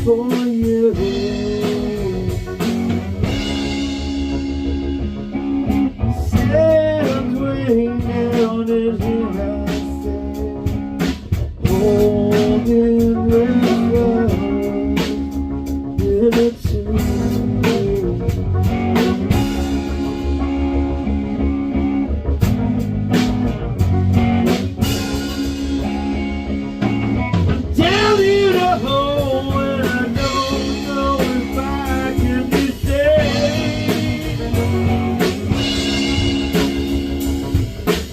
for you. Sands way down as you have said, holding with love in a tune. Down in a hole and I don't know if I can be saved.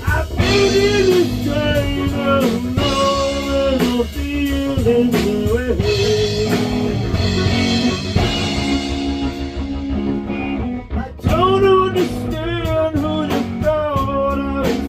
I've been in this train of no little feeling away.